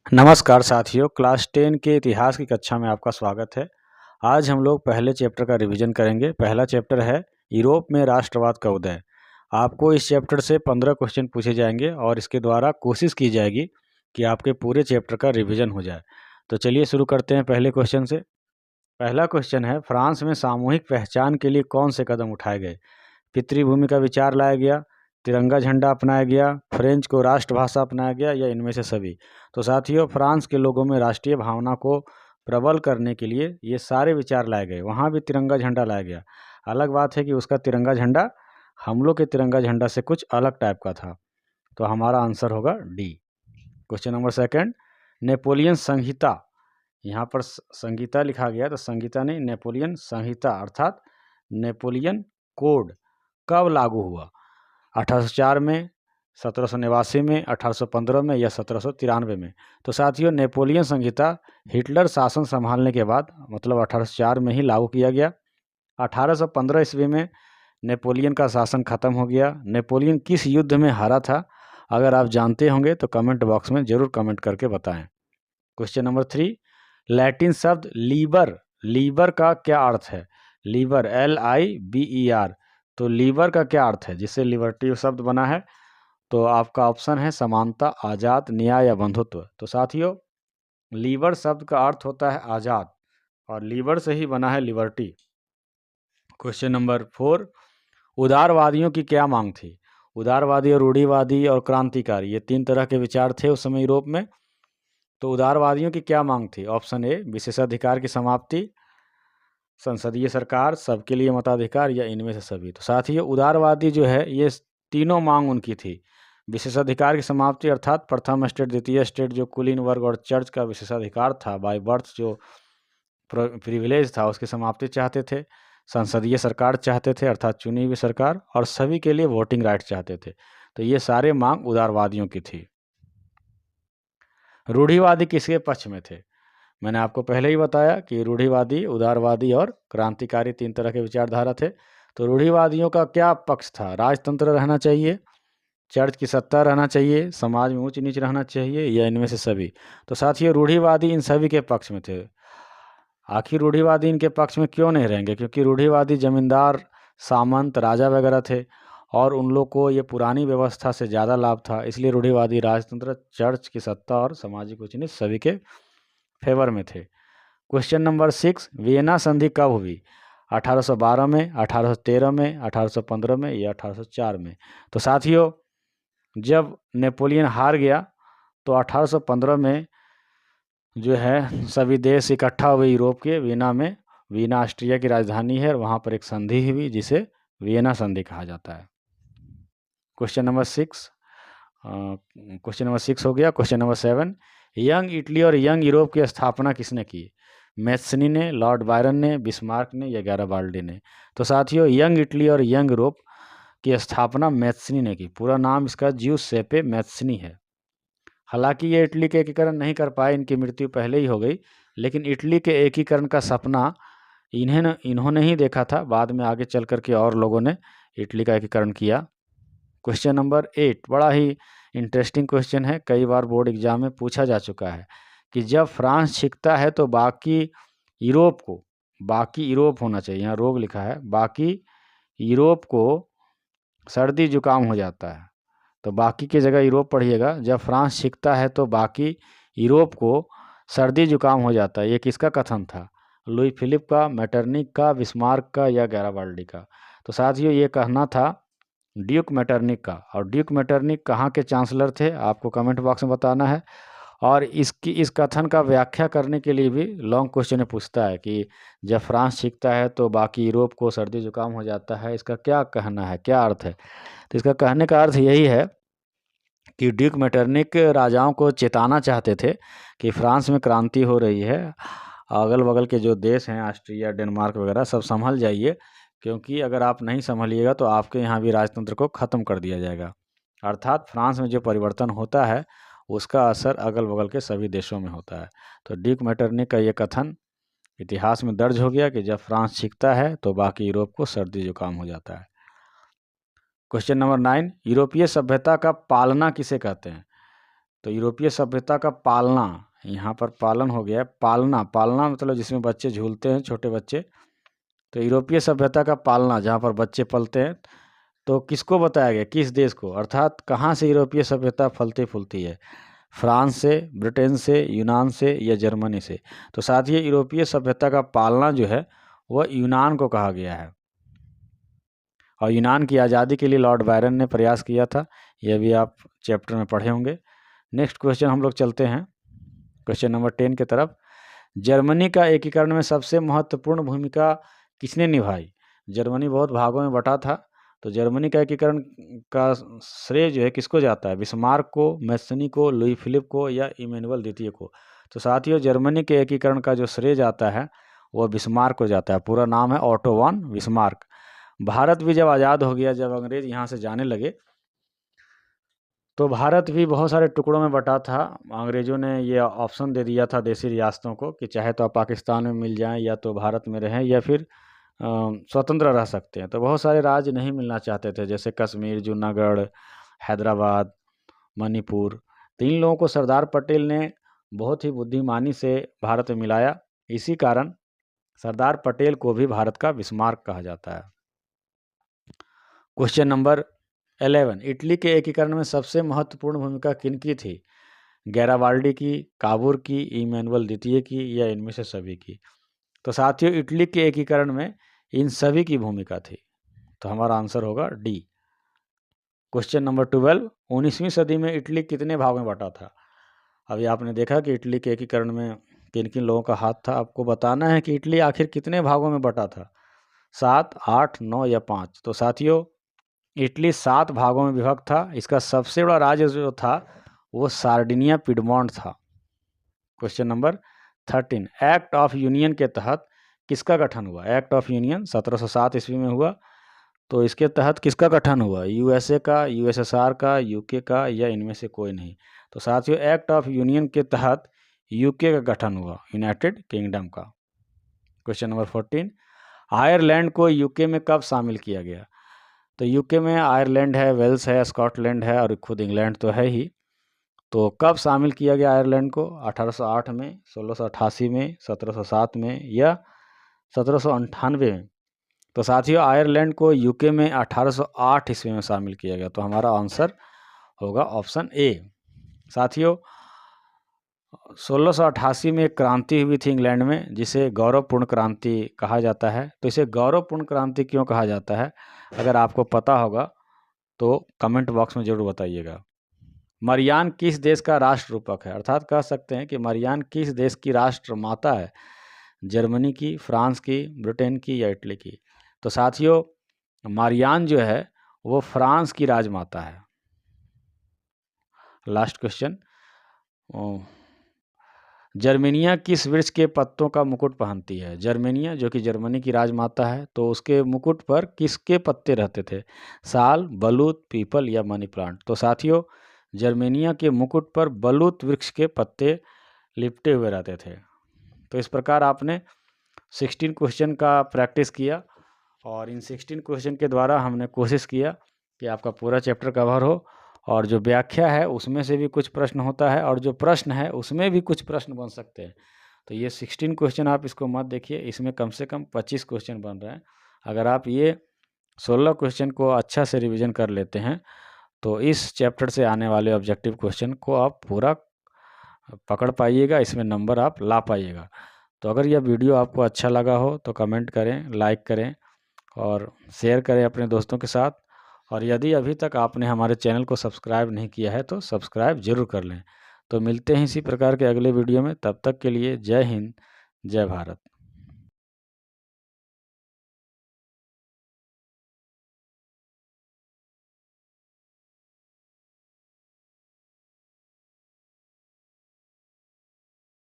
नमस्कार साथियों, क्लास 10 के इतिहास की कक्षा में आपका स्वागत है। आज हम लोग पहले चैप्टर का रिवीजन करेंगे। पहला चैप्टर है यूरोप में राष्ट्रवाद का उदय। आपको इस चैप्टर से 15 क्वेश्चन पूछे जाएंगे और इसके द्वारा कोशिश की जाएगी कि आपके पूरे चैप्टर का रिवीजन हो जाए। तो चलिए शुरू करते हैं पहले क्वेश्चन से। पहला क्वेश्चन है, फ्रांस में सामूहिक पहचान के लिए कौन से कदम उठाए गए? पितृभूमि का विचार लाया गया, तिरंगा झंडा अपनाया गया, फ्रेंच को राष्ट्रभाषा अपनाया गया या इनमें से सभी? तो साथियों, फ्रांस के लोगों में राष्ट्रीय भावना को प्रबल करने के लिए ये सारे विचार लाए गए। वहाँ भी तिरंगा झंडा लाया गया। अलग बात है कि उसका तिरंगा झंडा हम लोग के तिरंगा झंडा से कुछ अलग टाइप का था। तो हमारा आंसर होगा D. Question number second, Napoleon संहिता। यहाँ पर संहिता लिखा गया, तो संहिता नहीं, नेपोलियन संहिता अर्थात नेपोलियन कोड कब लागू हुआ? 1804 में, 1789 में, 1815 में या 1793 में? तो साथियों, नेपोलियन संहिता हिटलर शासन संभालने के बाद मतलब 1804 में ही लागू किया गया। 1815 ईस्वी में नेपोलियन का शासन खत्म हो गया। नेपोलियन किस युद्ध में हारा था? अगर आप जानते होंगे तो कमेंट बॉक्स में जरूर कमेंट करके बताएं। क्वेश्चन नंबर 3, लैटिन शब्द लीबर, लीबर का क्या अर्थ है? लीबर, LIBER। तो लीबर का क्या अर्थ है जिससे लिबर्टी शब्द बना है? तो आपका ऑप्शन है समानता, आज़ाद, न्याय या बंधुत्व। तो साथियों, लीबर शब्द का अर्थ होता है आज़ाद और लीबर से ही बना है लिबर्टी। क्वेश्चन नंबर 4, उदारवादियों की क्या मांग थी? उदारवादी और रूढ़िवादी और क्रांतिकारी, ये 3 तरह के विचार थे उस समय यूरोप में। तो उदारवादियों की क्या मांग थी? ऑप्शन ए, विशेषाधिकार की समाप्ति, संसदीय सरकार, सबके लिए मताधिकार या इनमें से सभी? तो साथियों, उदारवादी जो है ये तीनों मांग उनकी थी। विशेषाधिकार की समाप्ति अर्थात प्रथम स्टेट, द्वितीय स्टेट जो कुलीन वर्ग और चर्च का विशेषाधिकार था, बाय बर्थ जो प्रिविलेज था, उसकी समाप्ति चाहते थे। संसदीय सरकार चाहते थे अर्थात चुनी हुई सरकार, और सभी के लिए वोटिंग राइट चाहते थे। तो ये सारे मांग उदारवादियों की थी। रूढ़िवादी किसके पक्ष में थे? मैंने आपको पहले ही बताया कि रूढ़िवादी, उदारवादी और क्रांतिकारी 3 तरह के विचारधारा थे। तो रूढ़िवादियों का क्या पक्ष था? राजतंत्र रहना चाहिए, चर्च की सत्ता रहना चाहिए, समाज में ऊंच नीच रहना चाहिए या इनमें से सभी? तो साथियों, रूढ़िवादी इन सभी के पक्ष में थे। आखिर रूढ़िवादी इनके पक्ष में क्यों नहीं रहेंगे? क्योंकि रूढ़िवादी जमींदार, सामंत, राजा वगैरह थे और उन लोग को ये पुरानी व्यवस्था से ज़्यादा लाभ था। इसलिए रूढ़िवादी राजतंत्र, चर्च की सत्ता और सामाजिक ऊंच नीच सभी के फेवर में थे। क्वेश्चन नंबर 6, वियना संधि कब हुई? 1812 में, 1813 में, 1815 में या 1804 में? तो साथियों, जब नेपोलियन हार गया तो 1815 में जो है सभी देश इकट्ठा हुए यूरोप के वियना में। वियना ऑस्ट्रिया की राजधानी है और वहाँ पर एक संधि हुई जिसे वियना संधि कहा जाता है। क्वेश्चन नंबर 6 क्वेश्चन नंबर 6 हो गया। क्वेश्चन नंबर 7, यंग इटली और यंग यूरोप की स्थापना किसने की? मैथ्सनी ने, लॉर्ड बायरन ने, बिस्मार्क ने या गैराबाल्डी ने? तो साथियों, यंग इटली और यंग यूरोप की स्थापना मैथ्सनी ने की। पूरा नाम इसका ज्यूसेppe मैथ्सनी है। हालांकि ये इटली के एकीकरण नहीं कर पाए, इनकी मृत्यु पहले ही हो गई, लेकिन इटली के एकीकरण का सपना इन्होंने ही देखा था। बाद में आगे चल करके और लोगों ने इटली का एकीकरण किया। क्वेश्चन नंबर 8 बड़ा ही इंटरेस्टिंग क्वेश्चन है, कई बार बोर्ड एग्जाम में पूछा जा चुका है कि जब फ्रांस छिकता है तो बाकी यूरोप होना चाहिए, यहाँ रोग लिखा है, बाकी यूरोप को सर्दी जुकाम हो जाता है। तो बाकी की जगह यूरोप पढ़िएगा। जब फ्रांस छिकता है तो बाकी यूरोप को सर्दी जुकाम हो जाता है। ये किसका कथन था? लुई फिलिप का, मेटरनिक का, बिस्मार्क का या गैराबाल्डी का? तो साथियों, ये कहना था ड्यूक मेटरनिक का। और ड्यूक मेटरनिक कहाँ के चांसलर थे आपको कमेंट बॉक्स में बताना है। और इस कथन का व्याख्या करने के लिए भी लॉन्ग क्वेश्चन में पूछता है कि जब फ्रांस छिकता है तो बाकी यूरोप को सर्दी जुकाम हो जाता है, इसका क्या कहना है, क्या अर्थ है? तो इसका कहने का अर्थ यही है कि ड्यूक मेटरनिक राजाओं को चेताना चाहते थे कि फ्रांस में क्रांति हो रही है, अगल बगल के जो देश हैं ऑस्ट्रिया, डेनमार्क वगैरह सब संभल जाइए, क्योंकि अगर आप नहीं संभलिएगा तो आपके यहाँ भी राजतंत्र को ख़त्म कर दिया जाएगा। अर्थात फ्रांस में जो परिवर्तन होता है उसका असर अगल बगल के सभी देशों में होता है। तो ड्यूक मेटरनिक का ये कथन इतिहास में दर्ज हो गया कि जब फ्रांस छिकता है तो बाकी यूरोप को सर्दी जुकाम हो जाता है। क्वेश्चन नंबर 9, यूरोपीय सभ्यता का पालना किसे कहते हैं? तो यूरोपीय सभ्यता का पालना, यहाँ पर पालन हो गया, पालना, पालना मतलब जिसमें बच्चे झूलते हैं, छोटे बच्चे। तो यूरोपीय सभ्यता का पालना जहाँ पर बच्चे पलते हैं, तो किसको बताया गया, किस देश को, अर्थात कहाँ से यूरोपीय सभ्यता फलती फूलती है, फ्रांस से, ब्रिटेन से, यूनान से या जर्मनी से। तो साथ ही यूरोपीय सभ्यता का पालना जो है वह यूनान को कहा गया है, और यूनान की आज़ादी के लिए लॉर्ड बायरन ने प्रयास किया था, यह भी आप चैप्टर में पढ़े होंगे। नेक्स्ट क्वेश्चन हम लोग चलते हैं क्वेश्चन नंबर 10 की तरफ। जर्मनी का एकीकरण में सबसे महत्वपूर्ण भूमिका किसने निभाई? जर्मनी बहुत भागों में बटा था, तो जर्मनी का एकीकरण का श्रेय जो है किसको जाता है? बिस्मार्क को, मैसनी को, लुई फिलिप को या इमैनुअल द्वितीय को। तो साथियों, जर्मनी के एकीकरण का जो श्रेय जाता है वह बिस्मार्क को जाता है। पूरा नाम है ऑटो वन बिस्मार्क। भारत भी जब आज़ाद हो गया, जब अंग्रेज यहाँ से जाने लगे, तो भारत भी बहुत सारे टुकड़ों में बटा था। अंग्रेज़ों ने ये ऑप्शन दे दिया था देशी रियासतों को कि चाहे तो आप पाकिस्तान में मिल जाएं या तो भारत में रहें या फिर स्वतंत्र रह सकते हैं। तो बहुत सारे राज्य नहीं मिलना चाहते थे, जैसे कश्मीर, जूनागढ़, हैदराबाद, मणिपुर। तो इन लोगों को सरदार पटेल ने बहुत ही बुद्धिमानी से भारत में मिलाया। इसी कारण सरदार पटेल को भी भारत का बिस्मार्क कहा जाता है। क्वेश्चन नंबर 11, इटली के एकीकरण में सबसे महत्वपूर्ण भूमिका किनकी थी? गैराबाल्डी की, काबूर की, इमैनुअल द्वितीय की या इनमें से सभी की? तो साथियों, इटली के एकीकरण में इन सभी की भूमिका थी, तो हमारा आंसर होगा डी। क्वेश्चन नंबर 12, 19वीं सदी में इटली कितने भागों में बटा था? अभी आपने देखा कि इटली के एकीकरण में किन किन लोगों का हाथ था। आपको बताना है कि इटली आखिर कितने भागों में बटा था, 7, 8, 9 या 5। तो साथियों, इटली 7 भागों में विभक्त था। इसका सबसे बड़ा राज्य जो था वो सार्डिनिया पिडमॉन्ट था। Question number 13, act of union के तहत किसका गठन हुआ? एक्ट ऑफ यूनियन 1707 ईस्वी में हुआ। तो इसके तहत किसका गठन हुआ? यूएसए का, यूएसएसआर का, यूके का या इनमें से कोई नहीं? तो साथियों, एक्ट ऑफ यूनियन के तहत यूके का गठन हुआ, यूनाइटेड किंगडम का। क्वेश्चन नंबर 14, आयरलैंड को यूके में कब शामिल किया गया? तो यूके में आयरलैंड है, वेल्स है, स्कॉटलैंड है और खुद इंग्लैंड तो है ही। तो कब शामिल किया गया आयरलैंड को? 1808 में, 1688 में, 1707 में या 1798 में? तो साथियों, आयरलैंड को यूके में 1808 ईस्वी में शामिल किया गया। तो हमारा आंसर होगा ऑप्शन ए। साथियों, 1688 में एक क्रांति हुई थी इंग्लैंड में, जिसे गौरवपूर्ण क्रांति कहा जाता है। तो इसे गौरवपूर्ण क्रांति क्यों कहा जाता है, अगर आपको पता होगा तो कमेंट बॉक्स में जरूर बताइएगा। मरियान किस देश का राष्ट्र रूपक है? अर्थात कह सकते हैं कि मरियान किस देश की राष्ट्र माता है? जर्मनी की, फ्रांस की, ब्रिटेन की या इटली की? तो साथियों, मरियान जो है वो फ्रांस की राजमाता है। लास्ट क्वेश्चन, जर्मेनिया किस वृक्ष के पत्तों का मुकुट पहनती है? जर्मेनिया जो कि जर्मनी की राजमाता है, तो उसके मुकुट पर किसके पत्ते रहते थे? साल, बलूत, पीपल या मनी प्लांट? तो साथियों, जर्मेनिया के मुकुट पर बलूत वृक्ष के पत्ते लिपटे हुए रहते थे। तो इस प्रकार आपने 16 क्वेश्चन का प्रैक्टिस किया, और इन 16 क्वेश्चन के द्वारा हमने कोशिश किया कि आपका पूरा चैप्टर कवर हो, और जो व्याख्या है उसमें से भी कुछ प्रश्न होता है, और जो प्रश्न है उसमें भी कुछ प्रश्न बन सकते हैं। तो ये 16 क्वेश्चन आप इसको मत देखिए, इसमें कम से कम 25 क्वेश्चन बन रहे हैं। अगर आप ये 16 क्वेश्चन को अच्छा से रिवीजन कर लेते हैं, तो इस चैप्टर से आने वाले ऑब्जेक्टिव क्वेश्चन को आप पूरा पकड़ पाइएगा, इसमें नंबर आप ला पाइएगा। तो अगर यह वीडियो आपको अच्छा लगा हो तो कमेंट करें, लाइक करें और शेयर करें अपने दोस्तों के साथ। और यदि अभी तक आपने हमारे चैनल को सब्सक्राइब नहीं किया है तो सब्सक्राइब जरूर कर लें। तो मिलते हैं इसी प्रकार के अगले वीडियो में, तब तक के लिए जय हिंद, जय भारत।